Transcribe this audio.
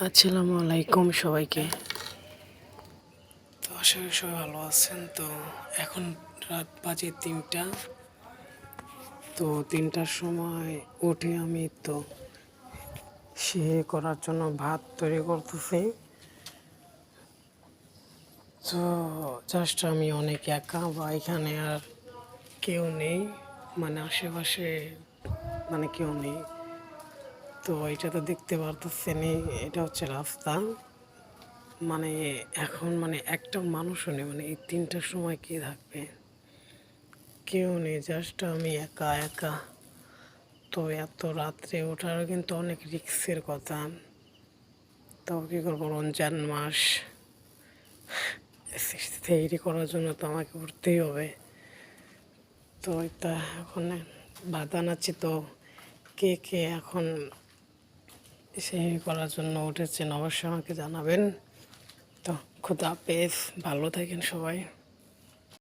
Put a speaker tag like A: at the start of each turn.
A: আসসালামু আলাইকুম সবাইকে। তো আশা করি সবাই ভালো আছেন। তো এখন রাত বাজে 3টা। তো 3টার সময় উঠে আমি তো সে করার জন্য ভাত তৈরি করতেছি। তো জাস্ট আমি অনেক একা, বা এখানে আর কেউ নেই, মানে আশেপাশে মানে কেউ নেই। তো এটা তো দেখতে পারতেছেনই, এটা হচ্ছে রাস্তা। মানে এখন মানে একটা মানুষও নেই, মানে এই 3টার সময় কে থাকবে? কেউ নেই, জাস্ট আমি একা একা। তো এত রাত্রে ওঠারও কিন্তু অনেক রিস্কের কথা। তো কী করবো, রমজান মাস, সেহরি করার জন্য তো আমাকে উঠতেই হবে। তো এটা এখন ভাত বানাচ্ছি। তো কে কে এখন সেহরি করার জন্য উঠেছেন অবশ্যই আমাকে জানাবেন। তো খুদা হাফেজ, ভালো থাকেন সবাই।